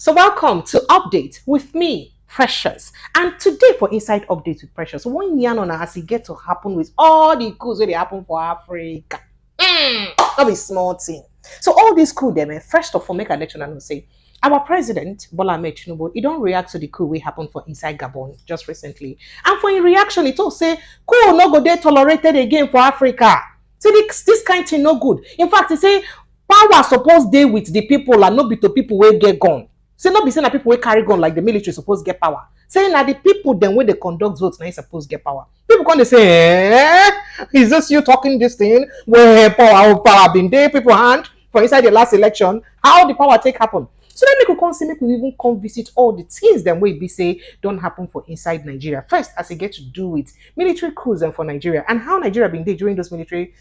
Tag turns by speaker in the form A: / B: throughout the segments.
A: So welcome to Update with me, Precious. And today for Inside Update with Precious, one yarn on as it get to happen with all the coups that happen for Africa. That be small thing. So all these coup them, first of all, make a lecture and say, our president, Bola Ahmed Tinubu, he don't react to the coup we happened for inside Gabon just recently. And for in reaction, it all say, coup no go dey tolerated again for Africa. So this kind thing no good. In fact, he say, power suppose dey with the people and not be to people wey get gun. Say not be saying that people wey carry gun like the military suppose get power. Saying that the people then when they conduct votes now suppose get power. People come they say, is this you talking this thing? Where power been there, people hand for inside the last election? How the power take happen? So then make we come see, make we even come visit all the things them wey be say don't happen for inside Nigeria. First, as it get to do with military coups for Nigeria and how Nigeria been there during those military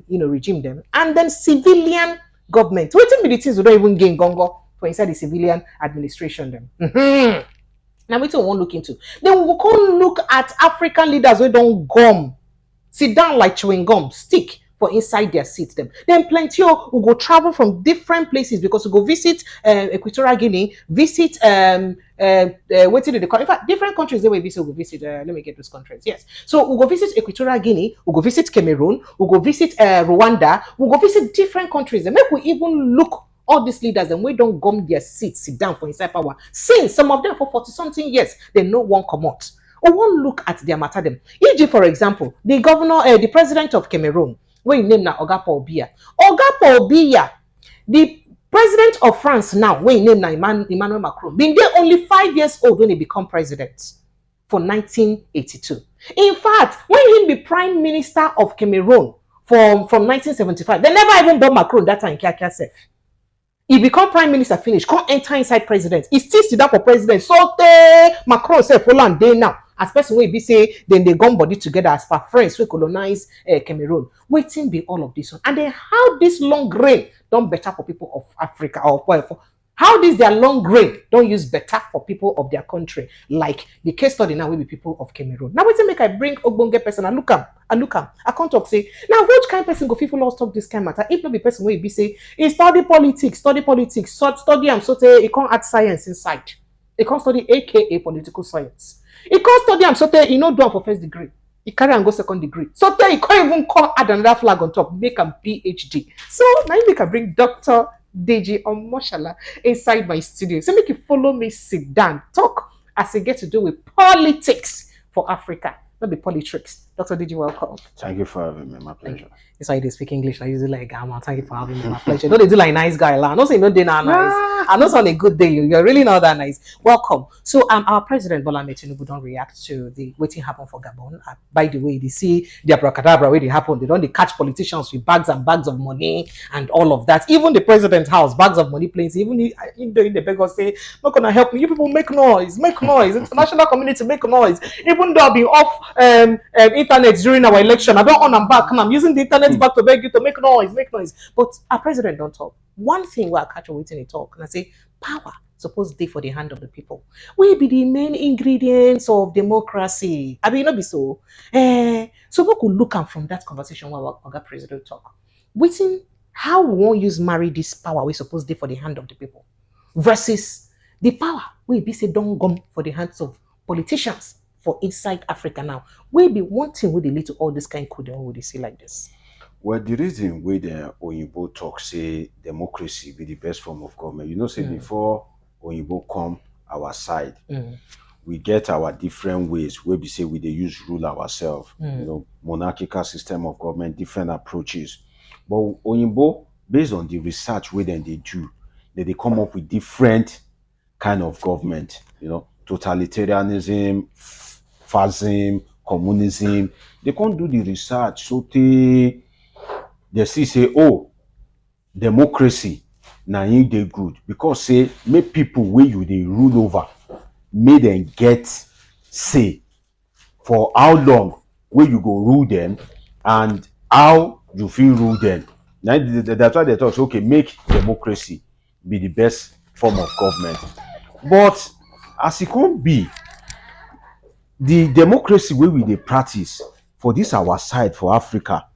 A: regime them, and then civilian government. Wetin be the things we don't even gain gongo for inside the civilian administration them. Now wetin we wan look into. Then we will come look at African leaders wey don gum, sit down like chewing gum, stick for inside their seats them. Then plenty who go travel from different places because we go visit Equatorial Guinea, visit wetin they call. In fact, different countries they will visit. We go visit. Let me get those countries. Yes. So we go visit Equatorial Guinea. We go visit Cameroon. We go visit Rwanda. We go visit different countries. And make we even look all these leaders and we don't gum their seats, sit down for inside power. Since some of them for 40 something years, they no one come out. Or one look at their matter them. E.g., for example, the governor, the president of Cameroon, where he named now Oga Paul Biya. Oga Paul Biya, the president of France now, where he named now Emmanuel Macron, been there only 5 years old when he become president for 1982. In fact, when he be prime minister of Cameroon from 1975, they never even born Macron that time, Kia self. He become prime minister finish, can't enter inside president. He still sit down for president. So Macron say Holland day now. As person wey be say then they gone body together as per friends we colonize Cameroon. Waiting be all of this one. And then how this long reign don't better for people of Africa or for how this their long reign don't use better for people of their country, like the case study now will be people of Cameroon. Now wetin make I bring ogbonge person and look am. I can't talk say now which kind of person go people lost talk this kind of matter if not be person wey be say he study politics, study am so he can't add science inside. He can't study aka political science. He can't study am so he no do am for first degree. He carry and go second degree. So he can't even call add another flag on top, make him PhD. So now you make I bring Dr. Deji on Moshala inside my studio. So make you follow me, sit down, talk as it get to do with politics for Africa, not the politics. Dr. Deji, welcome.
B: Thank you for having me. My pleasure.
A: That's why they speak English. I usually like, thank you for having me. My pleasure. Don't they do like nice guy? I'm not saying no day now nice. I'm not on a good day. You're really not that nice. Welcome. So our president Bola Ahmed Tinubu don't react to the waiting happen for Gabon. By the way, they see the abracadabra where they happen. They don't catch politicians with bags and bags of money and all of that. Even the president's house, bags of money planes. Even in the beggar say, not gonna help me. You people make noise. International community make noise. Even though I've been off internet during our election, I don't on and back. I'm using the internet back to beg you to make noise. But our president don't talk. One thing where I catch waiting he talk, and I say, power supposed to be for the hand of the people. We be the main ingredients of democracy. I mean, not be so. So we could look at from that conversation where our president talk. Waiting, how we won't use marry this power we supposed to be for the hand of the people versus the power we be say don't go for the hands of politicians for inside Africa now. We be wanting with the lead to all this kind of coup would they say like this.
B: Well, the reason why the Oyinbo talk say democracy be the best form of government, say before Oyinbo come our side, we get our different ways where we say we they use rule ourselves, monarchical system of government, different approaches. But Oyinbo, based on the research where then they do, they come up with different kind of government, totalitarianism, fascism, communism. They can't do the research, so they see say, oh, democracy now they good because say make people where you they rule over, make them get say for how long where you go rule them and how you feel rule them. Now that's why they thought, okay, make democracy be the best form of government. But as it can't be, the democracy where we they practice for this our side for Africa,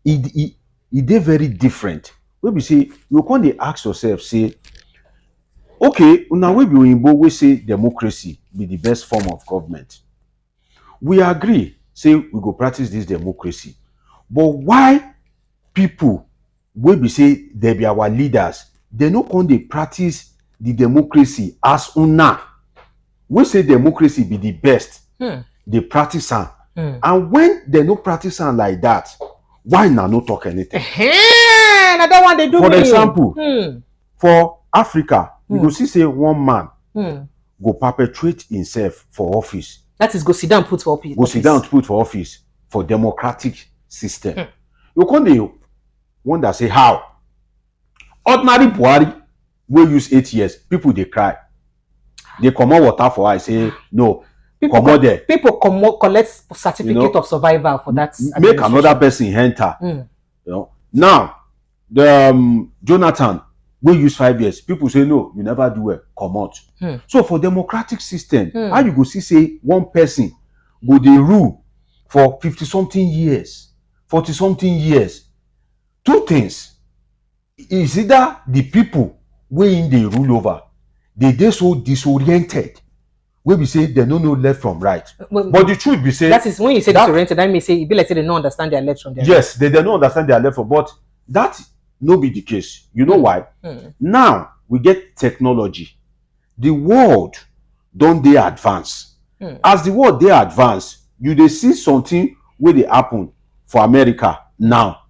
B: it they very different. When we say you can't ask yourself, say, okay, now we be Oyinbo, we say democracy be the best form of government. We agree, say we go practice this democracy. But why people wey be say they be our leaders, they no come dey practice the democracy as una we say democracy be the best, they practice am. And when they no practice am like that, why na no talk anything?
A: I don't want to do
B: For example, for Africa, you go see say one man go perpetuate himself for office.
A: That is go sit down put for office.
B: Go sit down to put for office for democratic system. You come dey wonder say how? Ordinary Buhari wey use 8 years, people dey cry. They comot water for eye say no. Comot there.
A: People collect certificate of survival for that.
B: Make another person enter. You know. Now, the Jonathan wey use 5 years, people say no, you never do well. Comot. So for democratic system, how you go see say one person go dey rule for 50-something years, 40-something years? Two things. Is either the people wey in dey rule over, they so disoriented, wey be say they no know left from right. But the truth be say,
A: that is when you say disoriented, that means say e be like say they no understand their left from their right.
B: Yes, they don't understand their left from, but that no be the case. You know why? Now we get technology. The world don't dey advance. As the world dey advance, you dey see something wey dey happen for America now.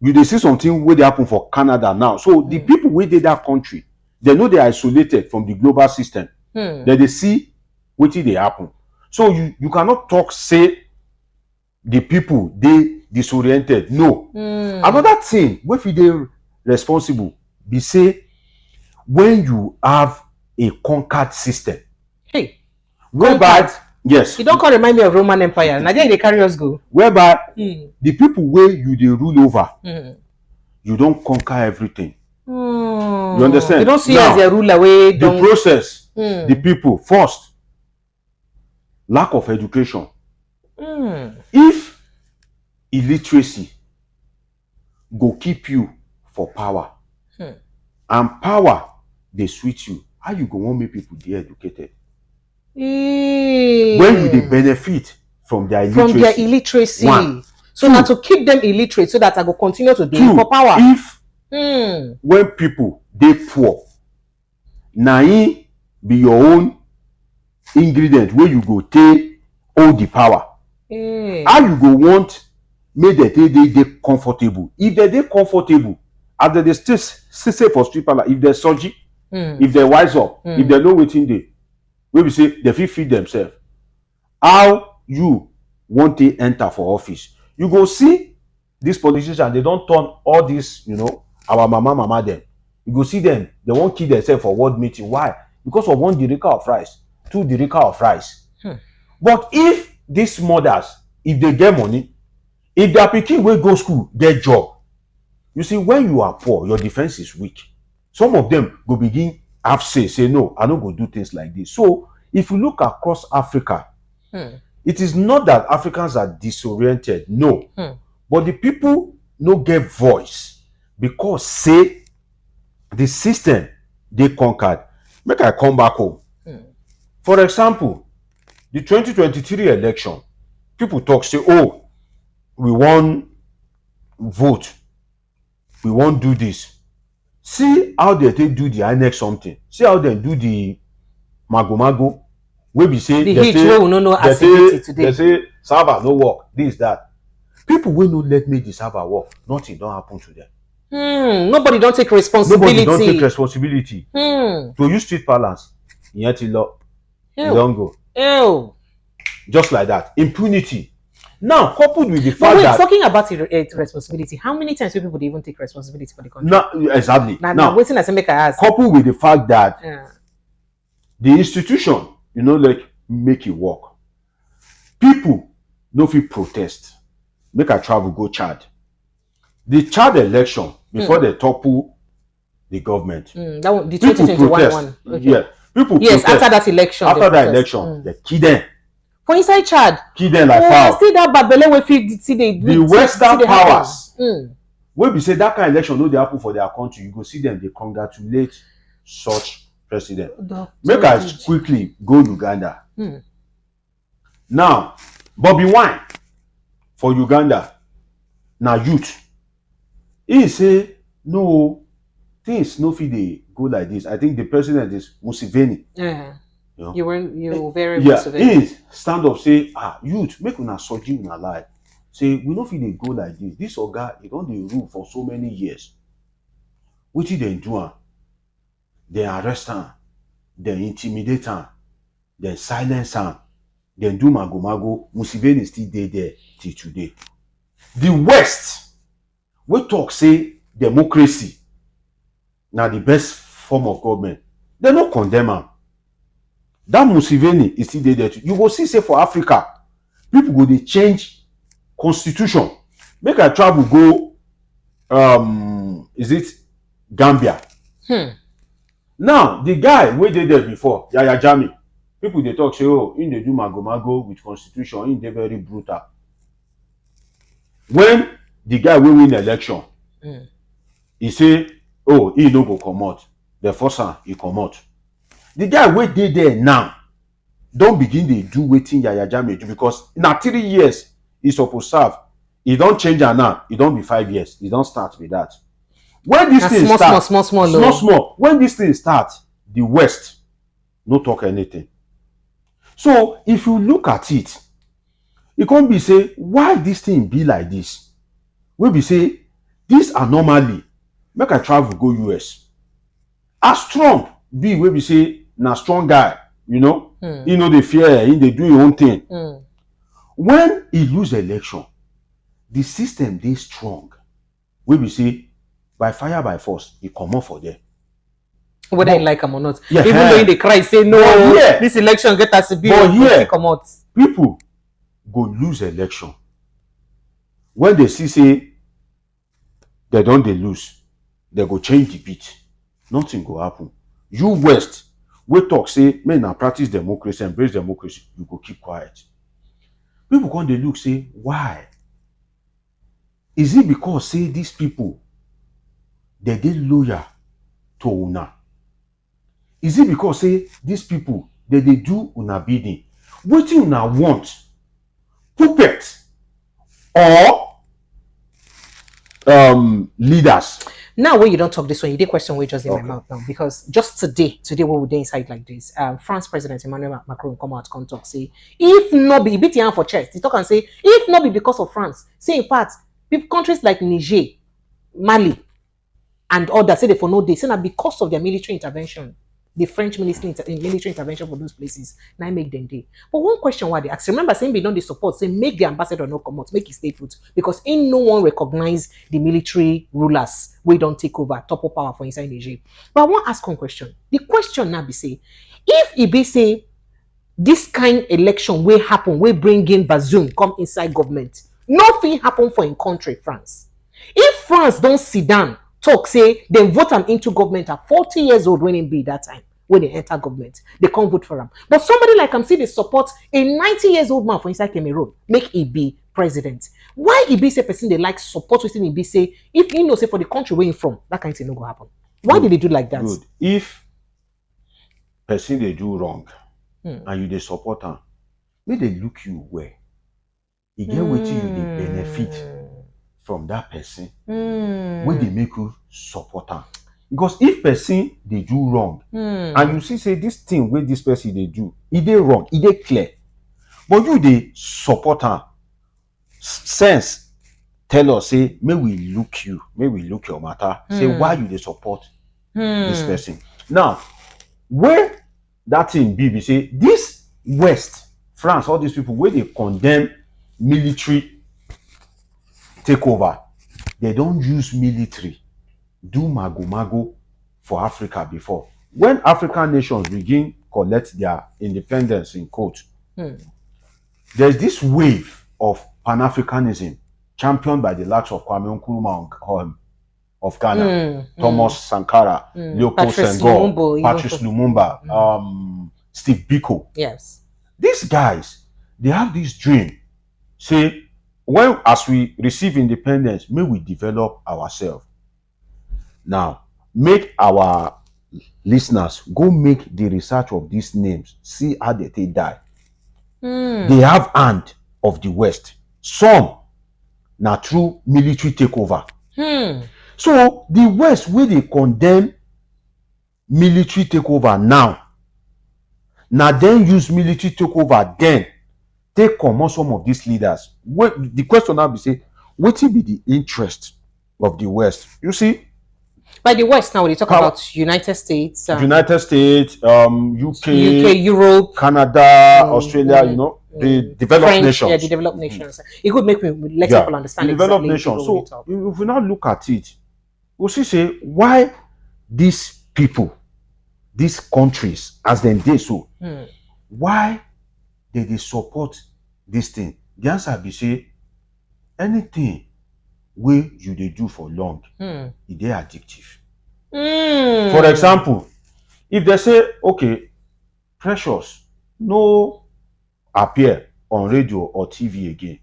B: You dey see something wey dey happen for Canada now. So the people wey dey that country, they know they are isolated from the global system. They see wetin dey happen. So you cannot talk say the people dey disoriented. No. Another thing wey fit dey responsible be say when you have a conquered system.
A: Hey,
B: whereby yes,
A: you don't remind me of Roman Empire. Nigeria they carry us go.
B: Whereby the people where you dey rule over, you don't conquer everything. You understand?
A: You don't see
B: now,
A: as a ruler way.
B: The process, the people first, lack of education. If illiteracy go keep you for power, and power they switch you, how you go want make people dey educated? When you dey benefit from their illiteracy.
A: One. So now to keep them illiterate so that I go continue to do for power.
B: If when people dey poor, na im be your own ingredient where you go take all the power. How you go want make them dey comfortable? If they dey comfortable, as they stay say for street parlour, if they surgery, if they wise up, if they know wetin dey, wey be say they fit feed themselves, how you want to enter for office? You go see these politicians, they don't turn all this, our mama them. You go see them, they won't kill themselves for ward meeting. Why? Because of 1 derika of rice, 2 derika of rice. But if these mothers, if they get money, if their pikin will go school, get job, you see, when you are poor, your defense is weak. Some of them go begin have say no, I don't go do things like this. So if you look across Africa, it is not that Africans are disoriented, no. But the people no get voice because say the system they conquered. Make I come back home. For example, the 2023 election, people talk say, oh, we want vote, we won't do this. See how they do the INEC something. See how they do the mago. We be say
A: they
B: say server no work, this that. People will not let me the server work. Nothing don't happen to them.
A: Nobody don't take responsibility.
B: Nobody don't take responsibility. To use street balance, yet you don't go.
A: Ew.
B: Just like that. Impunity. Now, coupled with the fact that
A: talking about responsibility, how many times do people even take responsibility for the country?
B: No, exactly.
A: Now waiting as I make a ask.
B: Coupled with the fact that the institution, like make it work. People no fit protest. Make a travel go Chad. The Chad election before they topple the government.
A: That one, the 2021 one. Okay.
B: Yeah, people protest.
A: After that election.
B: After that election, they kill them.
A: For inside Chad.
B: Kill them like fowl.
A: See that Babele we fit see
B: the Western powers. When we say that kind of election no dey happen for their country, you go see them they congratulate such president.
A: Dr.
B: Make us
A: Deji.
B: quickly go Uganda. Now, Bobby Wine for Uganda, now youth. He say, no, things no fit dey go like this. I think the president is Museveni.
A: Yeah.
B: You know?
A: You were very
B: Yeah,
A: Museveni.
B: he stand up say, youth, make una soji una life. Say, we no fit dey go like this. This oga, he don dey rule for so many years. Wetin dem do am? Dem arrest am, dem intimidate am, dem silence am, dem do mago-mago. Museveni still dey there till today. The West, we talk say democracy na the best form of government. Dem no condemn am. That Museveni is still there. You go see say for Africa, people go dey change constitution. Make I travel go is it Gambia? Now the guy wey dey there before, Yaya Jammeh, people dey talk say, oh, he dey do mago-mago with constitution, he dey very brutal. When the guy wey win election, he say, oh, he no go comot. The force am, he comot. The guy wey dey there now don begin dey do wetin Yaya Jammeh do, because na 3 years he suppose serve. He don change am now. He don be 5 years. He don start with that. When this thing start, small. When this thing start, the West no talk anything. So if you look at it, e come be say, why this thing be like this? We be say this anomaly. Make I travel go US. As Trump be, we be say na strong guy, you know. He no dey fear. He dey do his own thing. When he lose election, the system dey strong. We be say by fire by force, he comot for there.
A: Whether you like him or not.
B: Yeah,
A: even though they cry, say no, this election get us a bill.
B: But here,
A: come out.
B: People go lose election. When they see say they don't dey lose, they go change the beat. Nothing go happen. You West, we talk say, may na practice democracy, embrace democracy, you go keep quiet. People come dey look say, why? Is it because say these people they dey loyal to una? Is it because say these people they do una bidding? Wetin una want? Puppet or leaders?
A: Now when you don't talk this one, you did question we just in my mouth now, because just today we were inside like this. France President Emmanuel Macron come out, come talk, say, if not be beat for chest, he talk and say, if not be because of France, say in fact, countries like Niger, Mali, and others say they for no day, say that because of their military intervention, the French military intervention for those places, now make them day. But one question why they ask, remember saying they don't they support, say make the ambassador not come out, make it stay put, because in no one recognize the military rulers, we don't take over top of power for inside Niger. But I want to ask one question. The question now be say, if it be say this kind election will happen, will bring in Bazoum come inside government, nothing happen for in country France. If France don't sit down, talk say they vote them into government at 40 years old when it be that time when they enter government, they can't vote for them. But somebody like I'm see they support a 90 years old man for inside Cameroon, make it be president. Why it be say person they like support within it be say if you know say for the country where you from, that kind of thing no go happen. Why did they do like that?
B: Good. If person they do wrong and you they support them, may they look you where you get what you they benefit from that person when they make you support them. Because if person they do wrong and you see say this thing where this person they do, it they wrong, it they clear, but you they support them, sense tell us say may we look your matter, say why you they support this person. Now where that thing be say this West France, all these people where they condemn military takeover, they don't use military do mago for Africa before. When African nations begin collect their independence in quote, there's this wave of Pan-Africanism championed by the likes of Kwame Nkrumah of Ghana, Thomas Sankara, Leopold Senghor, Patrice Lumumba, Steve Biko.
A: Yes.
B: These guys, they have this dream. Say, when as we receive independence, may we develop ourselves. Now, make our listeners, go make the research of these names, see how they die. They have hand of the West. Some na through military takeover. So the West, where they condemn military takeover now then use military takeover then take comot some of these leaders. The question now be say, wetin be the interest of the West? You see,
A: by the West now, they talk about United States,
B: UK,
A: Europe,
B: Canada, Australia, the developed
A: French,
B: nations.
A: yeah, the developed nations. It could make me let people understand
B: the developed
A: exactly
B: nations. So if we now look at it, we'll see say why these people, these countries, as them dey so, why they support this thing? The answer be say anything wey you dey do for long, e dey addictive. For example, if they say, okay, Precious no appear on radio or TV again,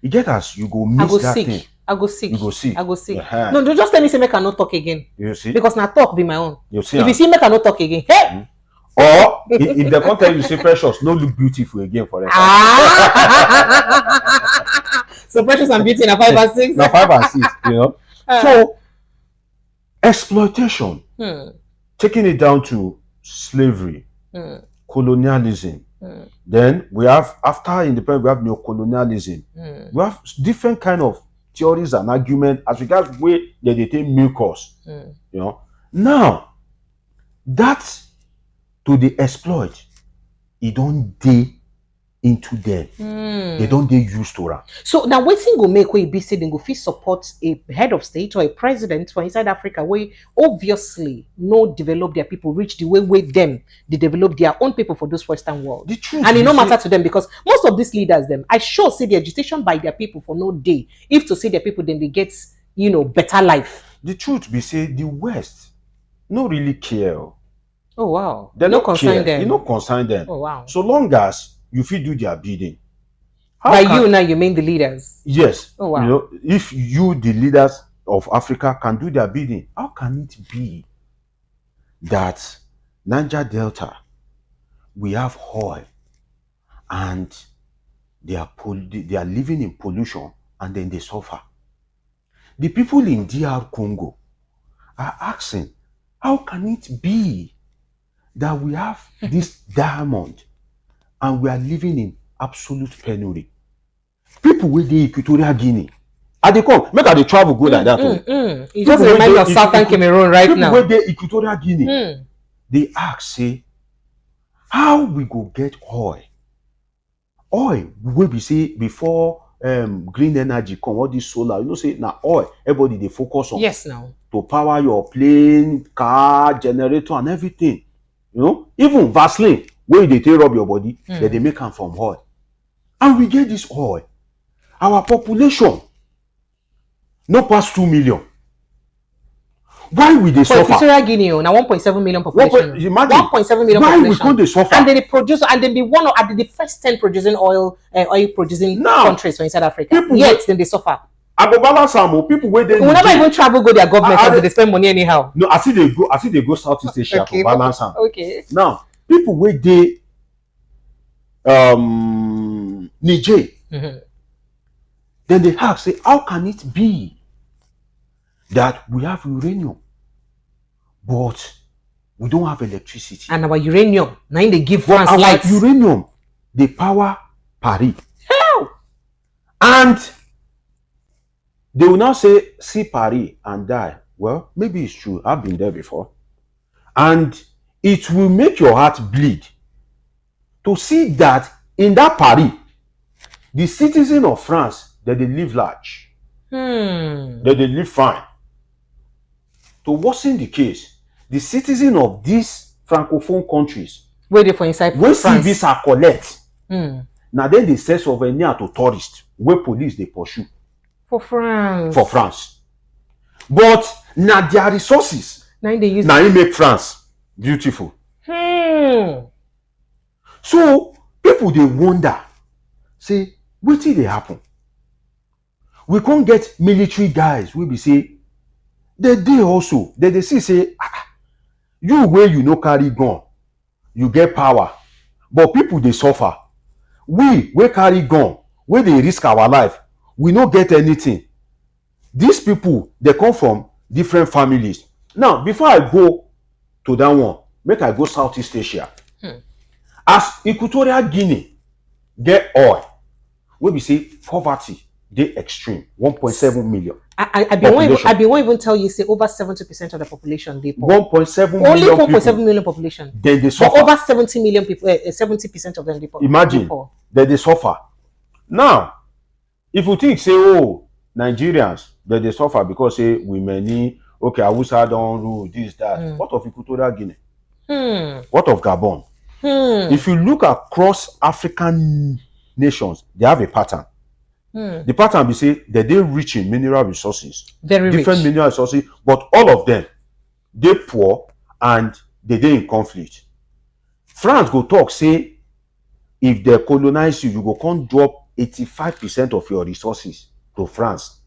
B: e get as you go miss that thing.
A: I go sick.
B: You go sick.
A: I go sick. No, don't just tell me say make I not talk again.
B: You see?
A: Because now talk be my own.
B: You see?
A: If you see make I not talk again, hey!
B: Or if they come tell you say Precious no look beautiful again for example.
A: So Precious and beauty na 5 and 6.
B: Na 5 and 6, So exploitation, taking it down to slavery, colonialism. Then we have, after independence, we have neocolonialism. We have different kind of theories and arguments as regards where they take milk us. Now that to the exploit, it don't dey into them. They don't dey used to that.
A: So now wetin go make wey be say dem go fit support a head of state or a president for inside Africa wey obviously no develop their people reach the way them they develop their own people for those Western world.
B: The truth,
A: and it no matter to them because most of these leaders them, I sure say the agitation by their people for no day. If to see their people, then they get better life.
B: The truth be say the West no really care.
A: Oh wow.
B: They
A: no
B: don't
A: concern
B: care.
A: them.
B: You no concern them.
A: Oh wow.
B: So long as you fit do their bidding.
A: You now you mean the leaders?
B: Yes.
A: Oh wow.
B: If you, the leaders of Africa, can do their bidding, how can it be that Niger Delta, we have oil and they are living in pollution and then they suffer? The people in DR Congo are asking, how can it be that we have this diamond and we are living in absolute penury? People with the Equatorial Guinea, they come, make they travel go like that.
A: You just remind me of Southern Cameroon right now.
B: People with the Equatorial Guinea, they ask, say, how we go get oil? Oil, wey be say before green energy come, all this solar, say now oil, everybody they focus on.
A: Yes, now.
B: To power your plane, car, generator, and everything. Even Vaseline, where they take rub your body, that they make them from oil. And we get this oil. Our population no pass 2 million. Why we they suffer?
A: Equatorial Guinea, now 1.7 million population.
B: Imagine
A: 1.7 million
B: why
A: population.
B: we can't they suffer?
A: And then they produce, and then be one of the first 10 producing oil producing countries for inside Africa. Yet then they suffer.
B: I go balance some people where they
A: will never even travel go their government because they spend money anyhow.
B: No, I see they go Southeast Asia
A: Okay,
B: for balance them.
A: Okay.
B: Now, people where they Niger, then they ask, say, how can it be that we have uranium, but we don't have electricity?
A: And our uranium, now they give France lights.
B: Uranium, they power Paris.
A: Hell!
B: And they will now say, see Paris and die. Well, maybe it's true. I've been there before. And it will make your heart bleed to see that in that Paris, the citizen of France, that they live large, that they live fine. To worsen the case, the citizen of these francophone countries,
A: where they for inside
B: when
A: France,
B: visa collect, now then they sell souvenir to tourists, where police they pursue
A: for France.
B: For France, but now their resources,
A: now they use.
B: Now it make France beautiful. So people they wonder, say, what did they happen? We can't get military guys. We be say they also. They see say You where you no carry gun, you get power, but people they suffer. We carry gun, where they risk our life, we no get anything. These people they come from different families. Now, before I go to that one, make I go Southeast Asia. As Equatorial Guinea get oil, wey be say poverty dey extreme, 1.7 million.
A: I be won't even tell you say over 70% of the population they poor.
B: 1.7
A: Only
B: million
A: 1.7 million population.
B: Then they suffer.
A: But over 70 million people, 70% of them they poor.
B: Imagine that they suffer. Now, if you think say, oh, Nigerians that they suffer because say we many, okay, Hausa don't rule this that. What of Equatorial Guinea? What of Gabon? If you look across African nations, they have a pattern. The pattern be say that they rich in mineral resources,
A: very
B: different
A: rich.
B: mineral resources, but all of them they poor and they in conflict. France go talk say if they colonize you, you go come drop 85% of your resources to France.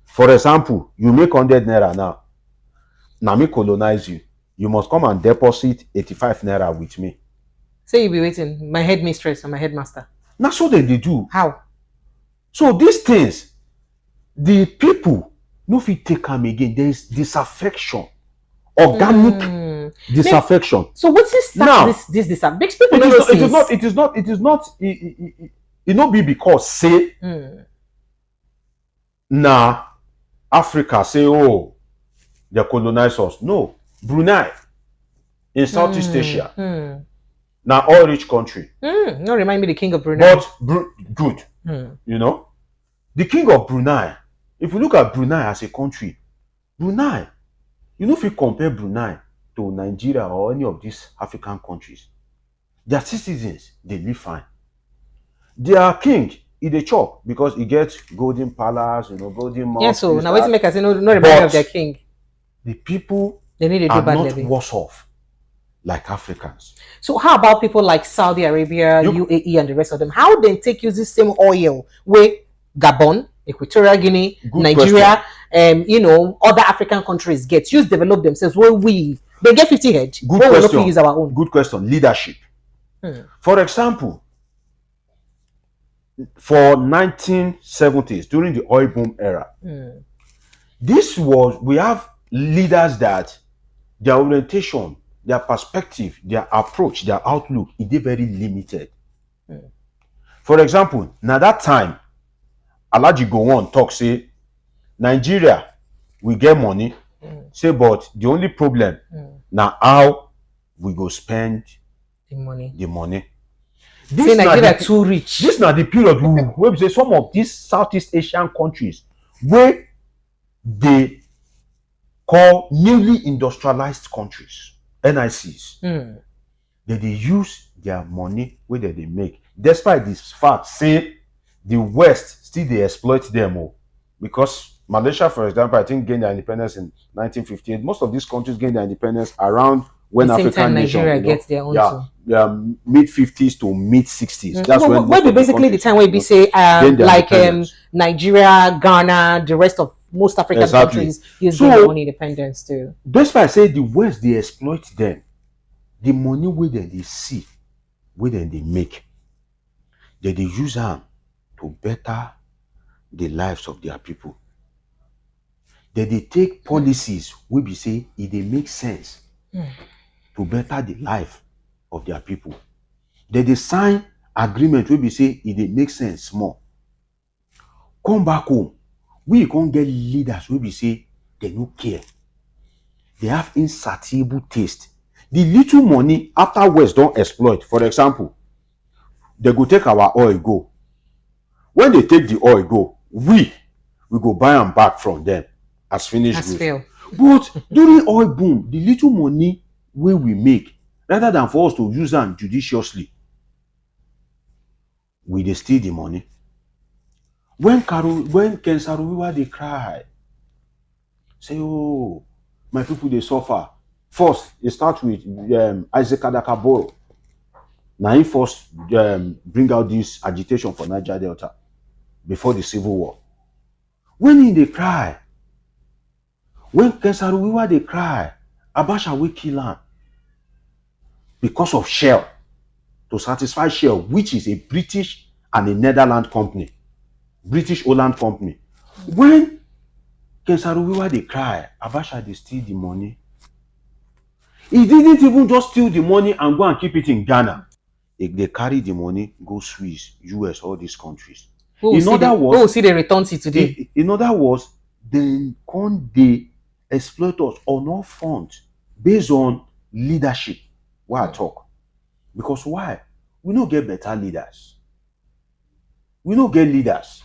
B: For example, you make 100 naira now. Now me colonize you. You must come and deposit 85 naira with me.
A: Say you be waiting, my headmistress and my headmaster.
B: Now so they do.
A: How? So
B: these things, the people no fit take them again. There is disaffection, organic disaffection.
A: So what's this? This disaffection?
B: It is not. It not be because say nah Africa say oh they colonize us. No, Brunei in Southeast Asia. Now all rich country.
A: No, remind me the king of Brunei.
B: But good. You know, the king of Brunei. If you look at Brunei as a country, Brunei, you know, if you compare Brunei to Nigeria or any of these African countries, their citizens they live fine. Their king, he dey chop because he gets golden palace, golden mosque.
A: Yeah, so now wait make us no remind of their king.
B: The people
A: they need to
B: are not worse off like Africans.
A: So how about people like Saudi Arabia, UAE, and the rest of them? How they take use this same oil where Gabon, Equatorial Guinea, Nigeria, other African countries get use develop themselves where they get 50 head.
B: Good question. Use our own. Good question. Leadership. For example, for 1970s during the oil boom era, we have leaders that their orientation, their perspective, their approach, their outlook, it is very limited. For example, now that time, Alhaji Gowon talk say, Nigeria, we get money, say, but the only problem now how we go spend
A: the
B: money.
A: This Nigeria too rich.
B: This now the period where we say some of these Southeast Asian countries where they call newly industrialized countries, NICs, they use their money where they make. Despite this fact, say the West still they exploit them because Malaysia, for example, I think gained their independence in 1958. Most of these countries gained their independence around when African
A: Nigeria gets their own.
B: Mid 50s to mid 60s.
A: That's when basically the time where we say Nigeria, Ghana, the rest of most African countries use their own independence too.
B: That's why I say the West they exploit them. The money where they see, where they make, they use them to better the lives of their people. They take policies where we say it they make sense to better the life of their people. They sign agreement where we say it they make sense more. Come back home, we can't get leaders where we say they don't care. They have insatiable taste. The little money after West don't exploit. For example, they go take our oil go. When they take the oil go, we go buy them back from them as finished goods. But during oil boom, the little money we make, rather than for us to use them judiciously, we they steal the money. When Ken Saro-Wiwa they cry, say, oh, my people they suffer. First, it starts with Isaac Adakaboro. Now he first bring out this agitation for Niger Delta before the Civil War. When they cry, when Ken Saro-Wiwa they cry, Abacha will kill him. because of Shell, to satisfy Shell, which is a British and a Netherlands company, British Holland company. When Kensaruwiwa they cry, Abacha they steal the money. He didn't even just steal the money and go and keep it in Ghana. They carry the money, go Swiss, US, all these countries.
A: Who will see the returns today?
B: In other words, they exploit us on all fronts based on leadership. Why I talk? Because why? We don't get better leaders. We don't get leaders.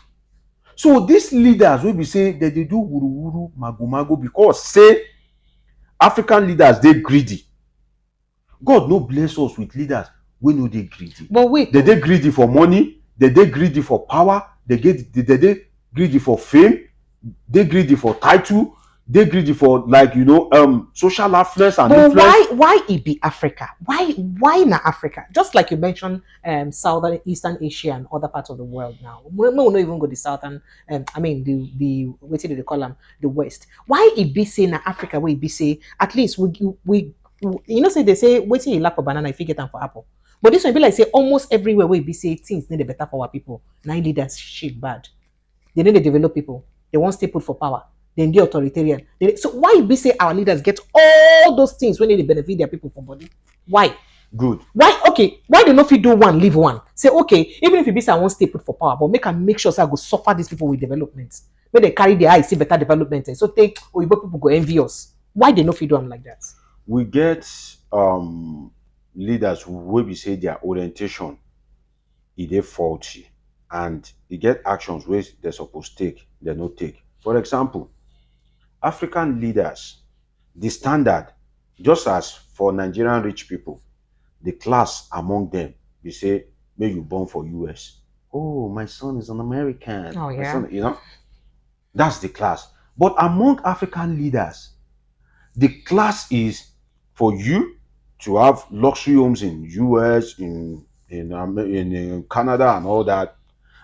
B: So these leaders will be saying that they do wuru mago because say African leaders they greedy. God no bless us with leaders we know they greedy.
A: But wait,
B: they greedy for money, they greedy for power, they greedy for fame, they greedy for title, they greedy for social affluence and
A: but
B: influence.
A: Why it be Africa? Why not Africa? Just like you mentioned, Southern Eastern Asia and other parts of the world now. We not even go the southern. The what did they call them? The West. Why it be say na Africa? Where it be say at least we say they say waiting you lack for banana if you get them for apple. But this one be like say almost everywhere where it be say things need better for our people. Now leadership bad. They need to develop people. They want stay put for power. Then they authoritarian. So why we say our leaders get all those things when they benefit their people for body? Why?
B: Good.
A: Why? Okay. Why do not fit do one, leave one? Say okay, even if you be say I want stay put for power, but make sure say I go suffer these people with development. When they carry their eyes, see better development. So take Oyibo people go envy us. Why they not fit do them like that?
B: We get leaders who will be say their orientation is faulty, and they get actions where they're supposed to take, they not take. For example, African leaders, the standard, just as for Nigerian rich people, the class among them, they say, may you born for US. Oh, my son is an American.
A: Oh, yeah.
B: My son, that's the class. But among African leaders, the class is for you to have luxury homes in US, in Canada and all that.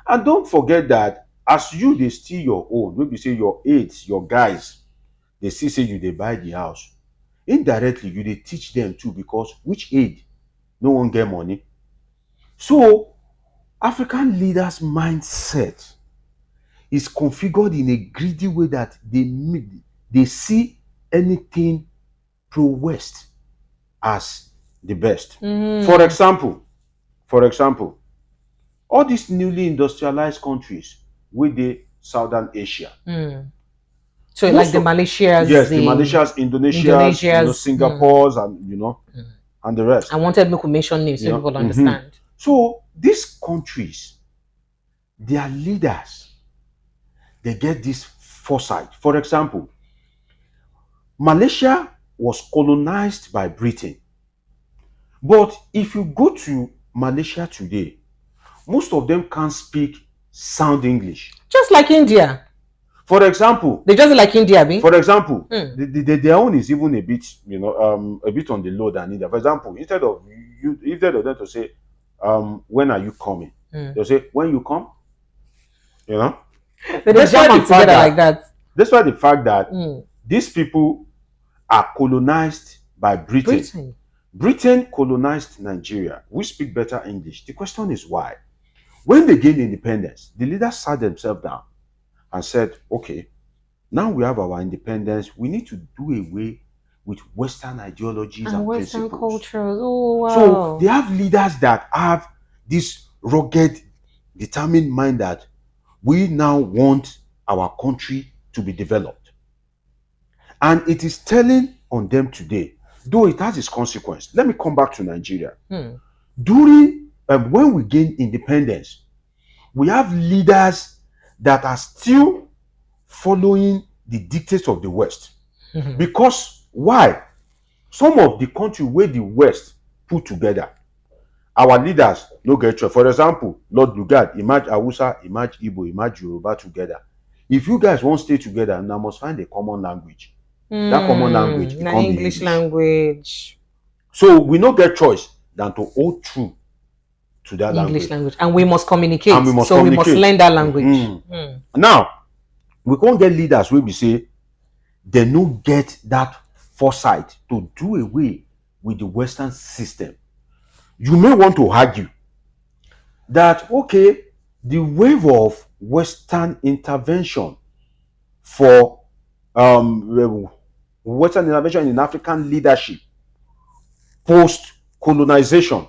B: And don't forget that as you they steal your own, maybe say your aides, your guys, they still say you they buy the house. Indirectly, you they teach them too, because which aid no one get money. So African leaders' mindset is configured in a greedy way that they see anything pro-West as the best. For example, all these newly industrialized countries with the Southern Asia.
A: So like the Malaysias,
B: yes, the Malaysias, Indonesias, Singapore's, and and the rest.
A: I wanted to mention names so people understand.
B: So these countries, their leaders, they get this foresight. For example, Malaysia was colonized by Britain. But if you go to Malaysia today, most of them can't speak sound English.
A: Just like India.
B: For example,
A: they just like India, be?
B: For example, their own is even a bit, a bit on the low than India. For example, instead of them to say, when are you coming? They'll say, when you come,
A: They jam together like that.
B: Despite the fact that these people are colonized by Britain. Britain colonized Nigeria. We speak better English. The question is why? When they gained independence, the leaders sat themselves down and said, okay, now we have our independence. We need to do away with Western ideologies and
A: Western
B: principles.
A: cultures. Oh, wow.
B: So they have leaders that have this rugged, determined mind that we now want our country to be developed. And it is telling on them today, though it has its consequence. Let me come back to Nigeria. During when we gain independence, we have leaders that are still following the dictates of the West. Because why? Some of the country where the West put together, our leaders no get choice. For example, Lord Lugard, imagine Hausa, imagine Igbo, imagine Yoruba together. If you guys won't stay together, now must find a common language. That common language become
A: English language.
B: So we no get choice than to hold true to that
A: English language. And we must communicate. We must learn that language.
B: Now, we can't get leaders where we say they no get that foresight to do away with the Western system you may want to argue that, okay, the wave of Western intervention for Western intervention in African leadership post-colonization,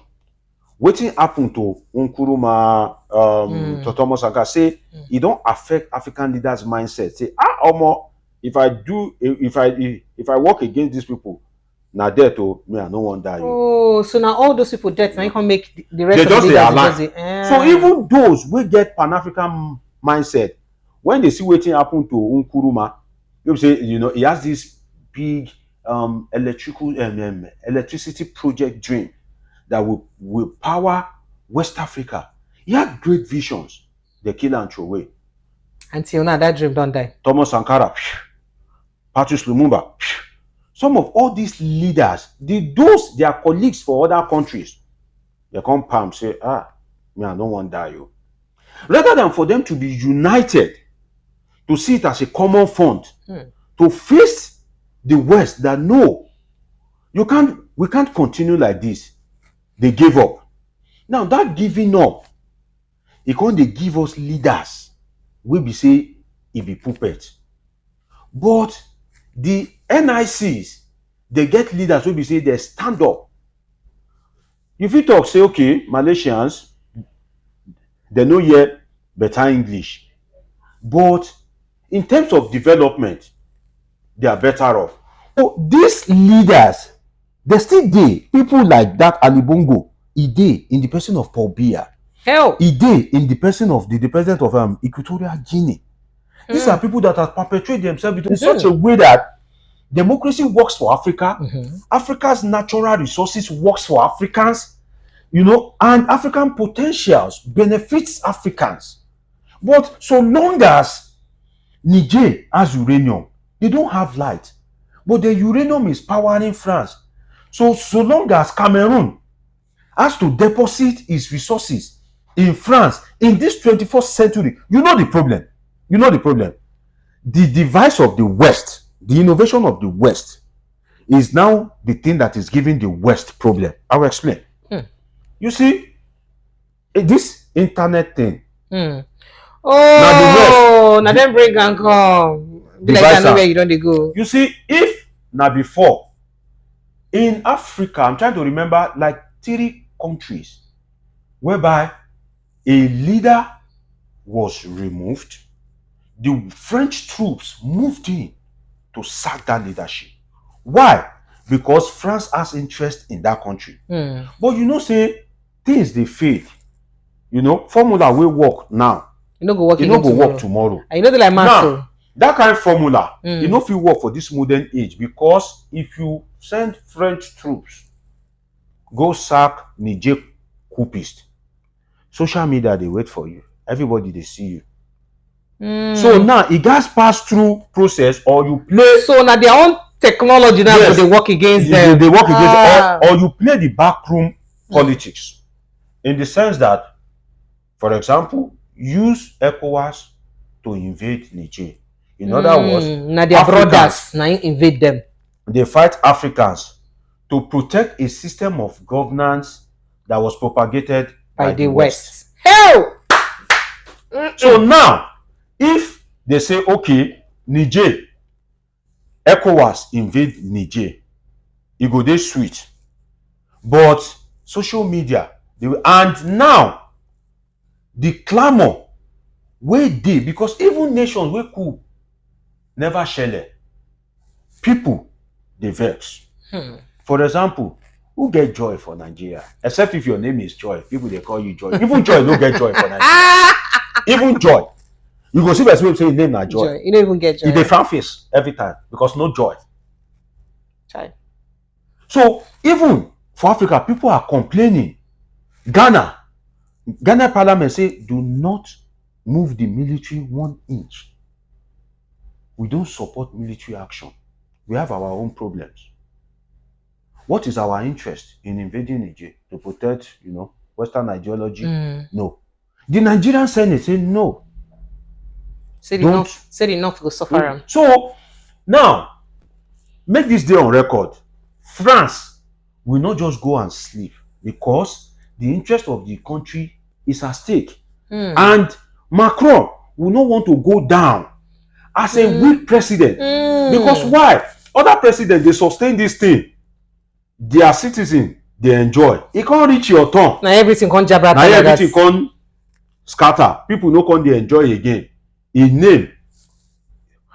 B: wetin happen to Nkrumah, Totomo Sankara, say e don affect African leaders mindset, say omo, if I work against these people, na death o, me I no wan die o.
A: Oh, so now all those people dead, now you can make the rest
B: They
A: of the
B: just dey
A: leaders they
B: align.
A: just say,
B: So even those wey get Pan-African mindset, when they see wetin happen to Nkrumah, you say, he has this big electricity project dream that will power West Africa. He had great visions. They kill and throw away.
A: until now that dream don't die.
B: Thomas Sankara, Patrice Lumumba, some of all these leaders, those their colleagues for other countries, they come palm say, me I don't want to die you. Rather than for them to be united, to see it as a common front, to face the West that no, we can't continue like this. They gave up. Now that giving up, e come dey give us leaders wey be say e be puppet. But the NICs, they get leaders wey be say they stand up. You fit talk say, okay, Malaysians, they no hear better English, but in terms of development, they are better off. So these leaders, they still dey. People like that Ali Bongo, e dey in the person of Paul Biya.
A: Hell,
B: E dey in the person of the president of Equatorial Guinea. These are people that have perpetuated themselves in such a way that democracy works for Africa. Africa's natural resources works for Africans, and African potentials benefits Africans. But so long as Niger has uranium, they don't have light, but the uranium is powering France. So long as Cameroon has to deposit its resources in France in this 21st century, you know the problem. The device of the West, the innovation of the West, is now the thing that is giving the West problem. I will explain. You see, this internet thing.
A: Oh, now them bring and come. Be like I know where you don't go.
B: You see, if now before in Africa, I'm trying to remember like 3 countries whereby a leader was removed, the French troops moved in to sack that leadership. Why? Because France has interest in that country. But say things they fade. Formula will work now.
A: You know go work
B: tomorrow.
A: And you know like
B: now, that kind of formula, if you work for this modern age, because if you send French troops, go sack Niger coupists, social media they wait for you. Everybody they see you. So now it gets passed through process, or you play.
A: So now their own technology now, yes, they work against them.
B: They work against, or you play the backroom politics, in the sense that, for example, use ECOWAS to invade Niger. In other words,
A: now their brothers now invade them.
B: They fight Africans to protect a system of governance that was propagated by the West.
A: Hell!
B: So now, if they say, okay, Niger, ECOWAS invade Niger, it go dey sweet. But social media, and now the clamor wey dey, because even nations wey cool never shele, people dey vex. For example, who get Joy for Nigeria? Except if your name is Joy, people they call you Joy. Even Joy no get Joy for Nigeria. Even Joy, you go see person say name na Joy.
A: You don't even get Joy.
B: You dey frown face every time because no joy.
A: Chai.
B: So even for Africa, people are complaining. Ghana parliament say do not move the military 1 inch. We don't support military action. We have our own problems. What is our interest in invading Niger? To protect, Western ideology? No. The Nigerian Senate say no.
A: Said enough go suffer.
B: So now, make this day on record. France will not just go and sleep. because the interest of the country is at stake. And Macron will not want to go down as a weak president. Because why? Other presidents, they sustain this thing. Their citizens, they enjoy. It can't reach your turn.
A: Now everything can't jabber.
B: Now everything can't scatter. People no can they enjoy again. A name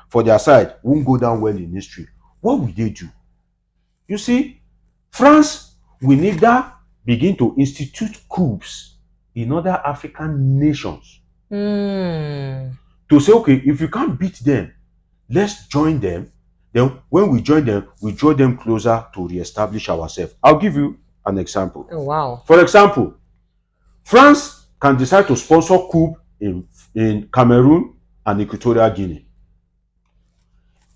B: for their side won't go down well in history. What will they do? You see, France will neither begin to institute coups in other African nations to say, okay, if you can't beat them, let's join them. Then when we join them, we draw them closer to reestablish ourselves. I'll give you an example.
A: Oh, wow.
B: For example, France can decide to sponsor coup in Cameroon and Equatorial Guinea.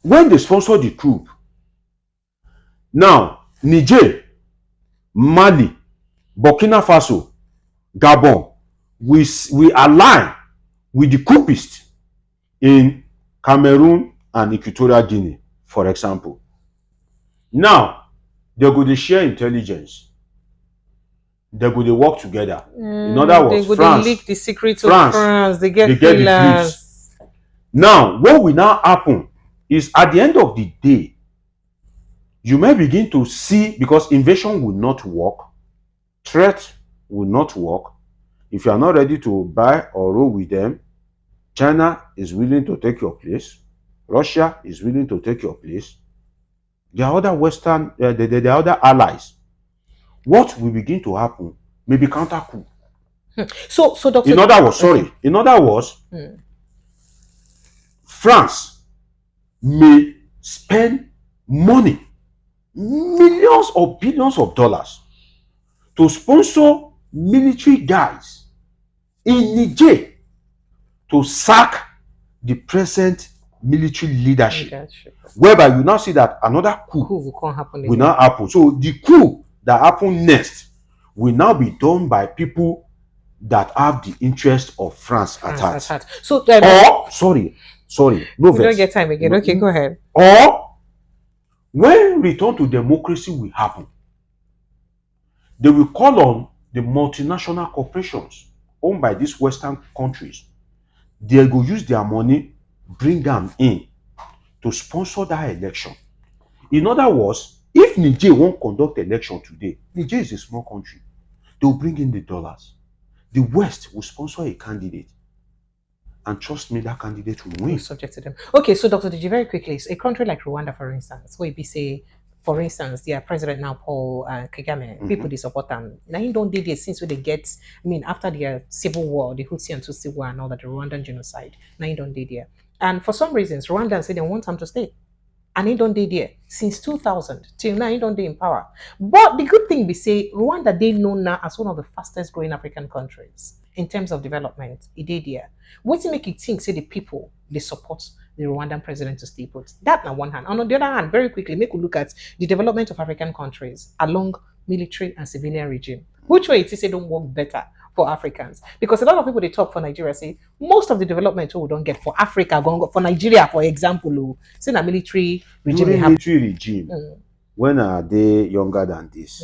B: When they sponsor the coup, now Niger, Mali, Burkina Faso, Gabon, we align with the coupists in Cameroon and Equatorial Guinea, for example. Now, they go to share intelligence. They go to work together. In other words,
A: they
B: France,
A: leak the secrets of France. They get the briefs.
B: Now, what will now happen is at the end of the day, you may begin to see, because invasion will not work, threat will not work. If you are not ready to buy or roll with them, China is willing to take your place. Russia is willing to take your place. There are other Western, there are other allies. What will begin to happen may be counter coup.
A: So, Dr.
B: In other words, France may spend money, millions or billions of dollars, to sponsor military guys in Niger to sack the present military leadership. Whereby you now see that another coup will now happen. So the coup that happen next will now be done by people that have the interest of France at heart.
A: So,
B: sorry,
A: no, we don't get time again. Okay, go ahead.
B: Or when return to democracy will happen, they will call on the multinational corporations owned by these Western countries. They go use their money, bring them in to sponsor that election. In other words, if Niger won't conduct election today, Niger is a small country. They'll bring in the dollars. The West will sponsor a candidate. And trust me, that candidate will win.
A: Subject to them. Okay, so Dr. Deji, very quickly, a country like Rwanda, for instance, where we say, for instance, their president now, Paul Kagame, people they support them. Now, he don't do this since they get, after their civil war, the Hutsi and Tutsi war and all that, the Rwandan genocide. Now, he don't do there. And for some reasons, Rwandans say they want him to stay. And he don't do there since 2000 till now. He don't do in power. But the good thing we say, Rwanda they know now as one of the fastest growing African countries in terms of development. It did there. What make you think? Say the people they support the Rwandan president to stay put. That on one hand. And on the other hand, very quickly, make a look at the development of African countries along military and civilian regime. Which way it is say don't work better for Africans? Because a lot of people they talk for Nigeria say most of the development we don't get for Africa, for Nigeria, for example, say a military regime.
B: During military regime, when they younger than this,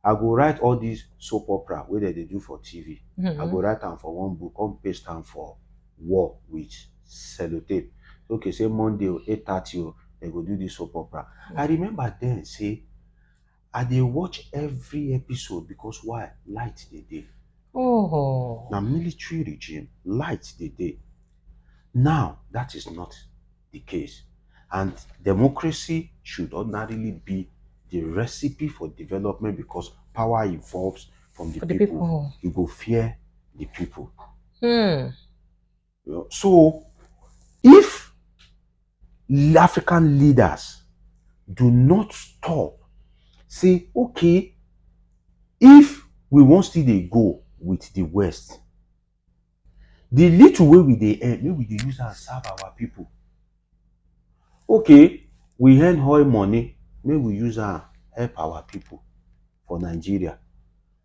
B: I go write all these soap opera where they do for TV. I go write them for one book, come paste them for war with sellotape. Okay, say Monday or 8:30, they go do this soap opera. I remember then say, I dey watch every episode because why? Light the day.
A: Oh.
B: Now military regime, light the day. Now that is not the case. And democracy should ordinarily be the recipe for development because power evolves from the people. You go fear the people. So if African leaders do not stop, say, okay, if we want still dey go with the West, the little way we dey earn, maybe we dey use and serve our people. Okay, we earn oil money, maybe we use and help our people for Nigeria.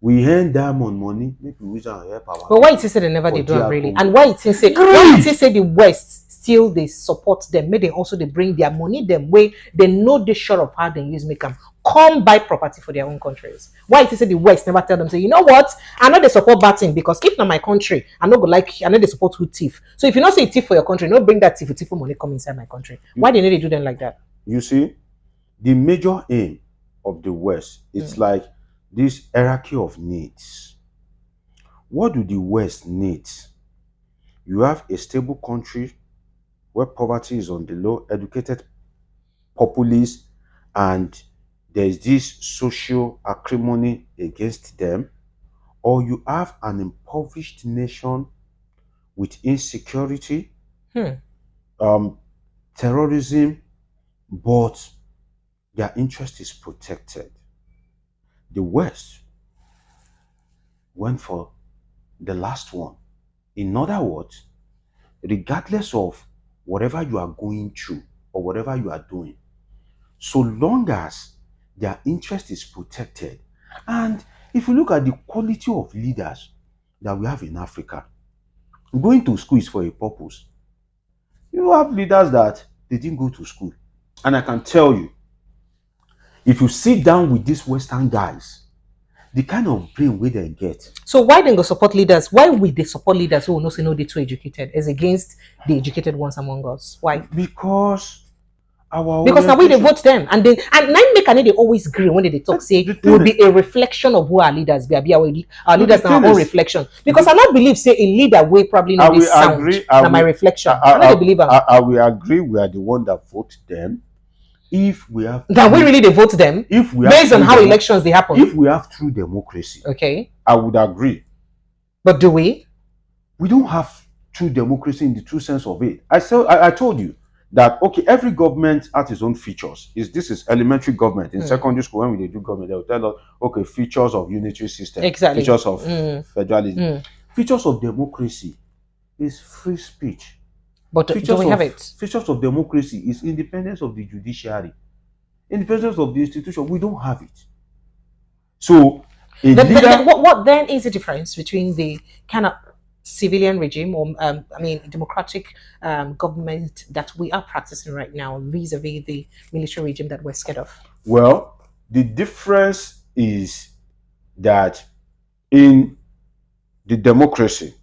B: We earn diamond money, maybe we use and help our.
A: But why it say they never they do it really? And why it say the West still they support them, may they also they bring their money them way they know the sure of how they use make them come buy property for their own countries. Why it is the West never tell them say, you know what, I know they support batting because if not my country, I know go like I know they support who thief. So if you not say thief for your country, no bring that thief money come inside my country. Why they need to do them like that?
B: You see, the major aim of the West, it's like this hierarchy of needs. What do the West need? You have a stable country where poverty is on the low, educated populace, and there is this social acrimony against them, or you have an impoverished nation with insecurity, terrorism, but their interest is protected. The West went for the last one. In other words, regardless of whatever you are going through or whatever you are doing, so long as their interest is protected. And if you look at the quality of leaders that we have in Africa, going to school is for a purpose. You have leaders that they didn't go to school. And I can tell you, if you sit down with these Western guys, the kind of brain where they get.
A: So why then go support leaders? Why would they support leaders who will not say no, they too educated as against the educated ones among us? Why?
B: Because
A: now we they vote them and nine make they always agree when they talk say it will be a reflection of who our leaders be. Our leaders now our own reflection. Because I not believe say a leader will probably not be sound. Now my reflection. I don't believe
B: I will agree we are the one that vote them. If we have
A: that we really they vote them if we based on how elections they happen.
B: If we have true democracy,
A: okay,
B: I would agree.
A: But do we?
B: We don't have true democracy in the true sense of it. I told you that okay, every government has its own features. This is elementary government. In secondary school, when we do government, they will tell us okay, features of unitary system,
A: exactly.
B: Features of federalism, features of democracy is free speech.
A: But do we have it?
B: Features of democracy is independence of the judiciary, independence of the institution. We don't have it. So,
A: what then is the difference between the kind of civilian regime or democratic government that we are practicing right now vis-a-vis the military regime that we're scared of?
B: Well, the difference is that in the democracy,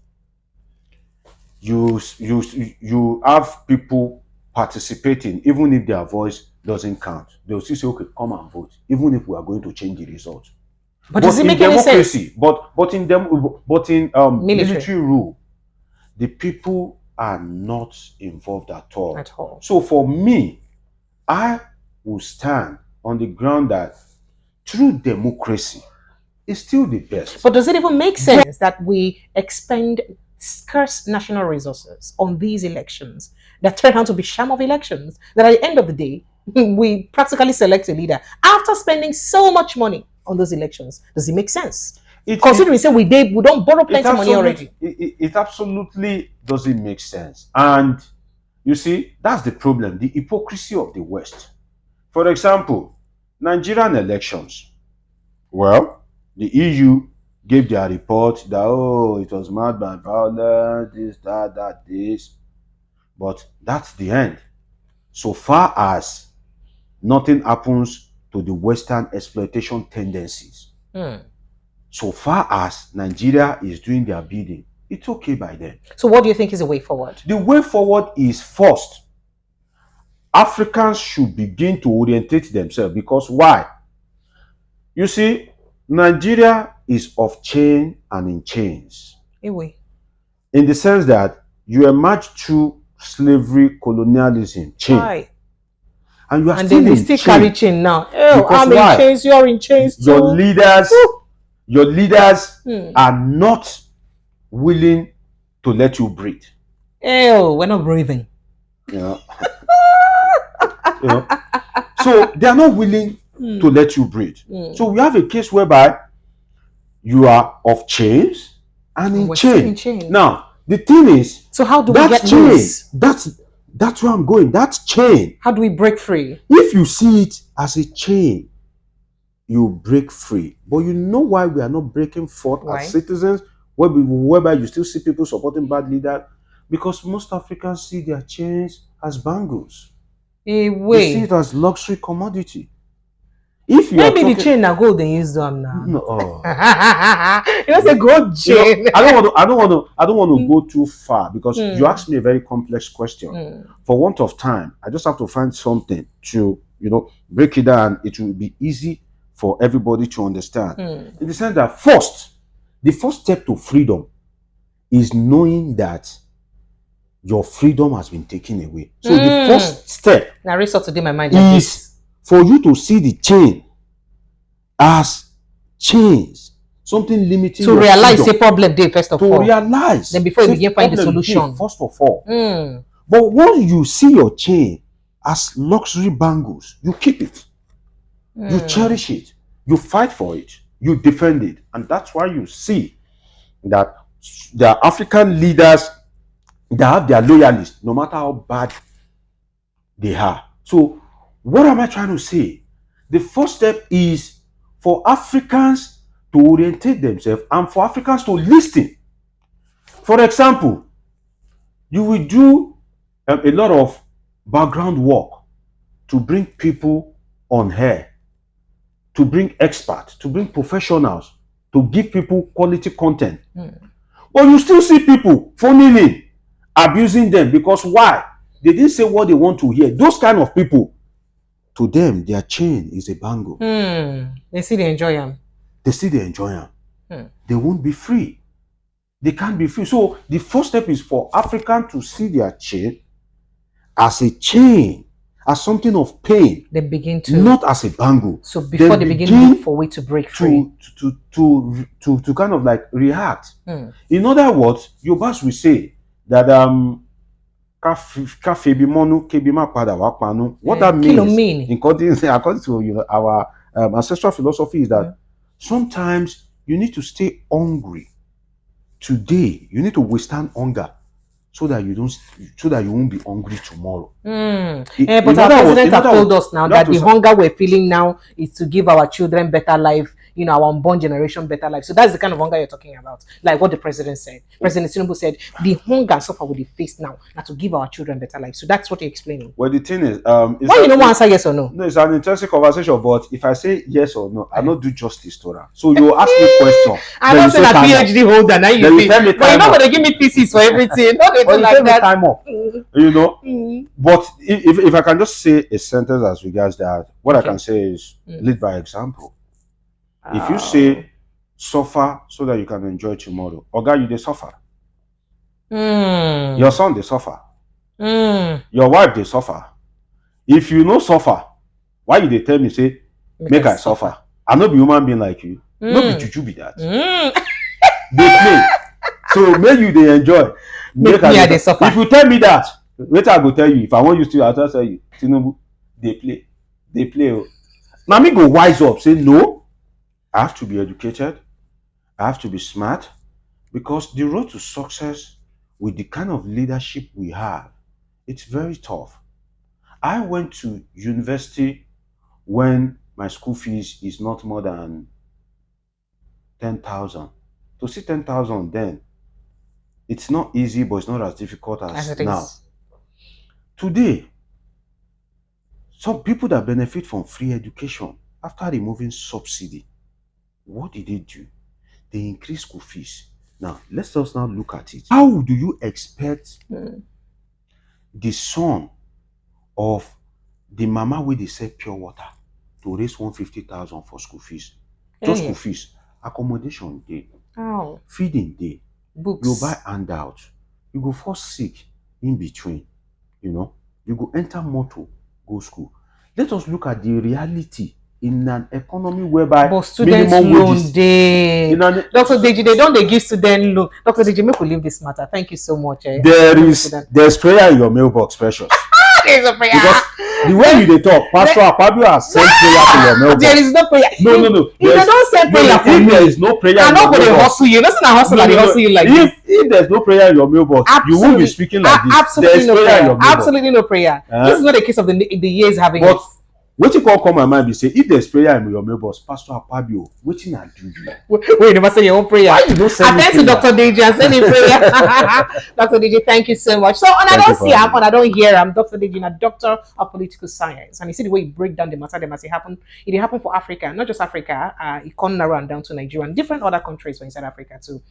B: you have people participating even if their voice doesn't count. They'll still say, okay, come and vote, even if we are going to change the result.
A: But does it make any sense?
B: But in military rule, the people are not involved at all. So for me, I will stand on the ground that true democracy is still the best.
A: But does it even make sense that we expend scarce national resources on these elections that turn out to be sham of elections, that at the end of the day we practically select a leader after spending so much money on those elections? Does it make sense? Considering say we don't borrow plenty of money already.
B: It absolutely doesn't make sense. And you see, that's the problem, the hypocrisy of the West. For example, Nigerian elections. Well, the EU gave their report that it was marked by violence, this. But that's the end. So far as nothing happens to the Western exploitation tendencies. So far as Nigeria is doing their bidding, it's okay by them.
A: So what do you think is the way forward?
B: The way forward is first, Africans should begin to orientate themselves. Because why? You see, Nigeria is off chain and in chains. In the sense that you emerged through slavery, colonialism, chain.
A: Why?
B: And you are
A: and
B: still
A: they
B: in
A: still
B: chain.
A: carry chain now. Oh,
B: Because
A: I'm
B: why?
A: in chains, you're in chains too.
B: Your leaders are not willing to let you breathe.
A: Oh, we're not breathing.
B: You know? So they are not willing to let you breathe. So we have a case whereby you are off chains and in chain. Now, the thing is,
A: so how do we get loose?
B: That's where I'm going. That's chain.
A: How do we break free?
B: If you see it as a chain, you break free. But you know why we are not breaking forth as citizens, whereby you still see people supporting bad leaders? Because most Africans see their chains as bangles.
A: A
B: They see
A: way.
B: it as luxury commodity. If you
A: Maybe
B: are
A: the
B: talking,
A: chain na gold they use them now.
B: no, oh.
A: You know, say gold chain.
B: I don't want to go too far because you asked me a very complex question. For want of time, I just have to find something to, break it down. It will be easy for everybody to understand. In the sense that the first step to freedom is knowing that your freedom has been taken away. So the first step
A: Now, resort today my mind
B: is for you to see the chain as chains, something limiting
A: to
B: your
A: realize
B: freedom.
A: a problem day first of
B: To
A: all.
B: realize.
A: Then before you begin find the
B: problem
A: solution.
B: dey first of all. But once you see your chain as luxury bangles, you keep it. You cherish it. You fight for it. You defend it. And that's why you see that the African leaders, they have their loyalists, no matter how bad they are. So what am I trying to say? The first step is for Africans to orientate themselves and for Africans to listen. For example, you will do a lot of background work to bring people on air, to bring experts, to bring professionals, to give people quality content. But you still see people phoning in, abusing them because why? They didn't say what they want to hear. Those kind of people, to them, their chain is a bangle.
A: They see they enjoy them.
B: They see they enjoy them. They won't be free. They can't be free. So the first step is for Africans to see their chain, as something of pain.
A: They begin to,
B: not as a bangle.
A: So before they begin to look for a way to break free,
B: to kind of like react. In other words, Yorubas will say that what that means, according to our ancestral philosophy, is that sometimes you need to stay hungry today. You need to withstand hunger so that you won't be hungry tomorrow.
A: But our president have told us now that the hunger we're feeling now is to give our children better life, our unborn generation better life. So that's the kind of hunger you're talking about. Like what the president said. President Tinubu said, the hunger and suffer we face now to give our children better life. So that's what you're explaining.
B: Well, the thing is,
A: why you don't answer yes or no?
B: No, it's an interesting conversation, but if I say yes or no, I don't do justice to that. So you ask me a question.
A: I'm not saying a PhD holder, now you tell me, but you're not going to give me thesis for everything. Not going to like that.
B: Time up. But if I can just say a sentence as regards that, what I can say is lead by example. If you say suffer so that you can enjoy tomorrow, Oga, you they suffer. Your son they suffer. Your wife they suffer. If you no suffer, why you they tell me say make I suffer? I no be human being like you. No be juju be that. They play. So make you they enjoy.
A: Make me they suffer.
B: If you tell me that, later I go tell you. If I want you to, I'll tell you. Tinubu, they play. They play. Now me go wise up. Say no. I have to be educated. I have to be smart. Because the road to success with the kind of leadership we have, it's very tough. I went to university when my school fees is not more than 10,000. To see 10,000 then, it's not easy, but it's not as difficult as now. Today, some people that benefit from free education, after removing subsidy, what did they do? They increase school fees. Now, let's just now look at it. How do you expect the son of the mama where they sell pure water to raise 150,000 for school fees? Just school fees. Accommodation day. Feeding day.
A: Books.
B: You buy handouts. You go fall sick in between. You go enter motor, go school. Let us look at the reality in an economy whereby
A: but students loan day. Dr. Deji, they give student loan. Dr. Deji, make we leave this matter. Thank you so much.
B: There's prayer in your mailbox, precious.
A: There's a prayer.
B: Because the way you they talk, Pastor Akpabio has sent prayer to your mailbox.
A: There is no prayer.
B: No.
A: If they don't send prayer for me,
B: there is no prayer.
A: I'm not going to hustle you. That's not hustle. They hustle you like this.
B: If there's no prayer in your mailbox, you won't be speaking like this.
A: Absolutely
B: there's
A: no prayer.
B: In your mailbox.
A: Absolutely no prayer. This is not a case of the years having it.
B: wetin come my mind be say if there's prayer in your mailbox, Pastor Akpabio, wetin I do you?
A: Wait, never say your own prayer.
B: Why you don't send me
A: Attend to
B: prayer?
A: Dr. Deji and send me prayer. Dr. Deji, thank you so much. So, and I
B: Thank you
A: don't
B: for
A: see
B: having
A: happen,
B: me.
A: I don't hear. I'm Dr. Deji, a doctor of political science, and you see the way you break down the matter. They must happen. It happen for Africa, not just Africa. It come around down to Nigeria and different other countries for inside Africa too.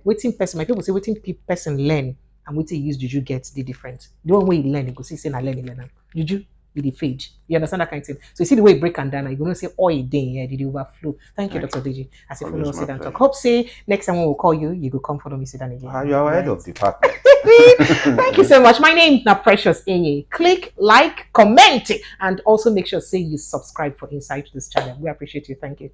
A: Waiting person, my people say waiting person learn and waiting use juju get the different. The one way you learn, you go see say na learn. Juju with the fade. You understand that kind of thing? So you see the way you break and down, you're gonna say, oh, it did the overflow. Thank you, Dr. Deji. As you follow us, sit and talk. Hope say next time when we'll call you, you go come follow me, sit down again.
B: You are head of department.
A: Thank you so much. My name is now Precious Enye. Click, like, comment, and also make sure say you subscribe for inside this channel. We appreciate you. Thank you.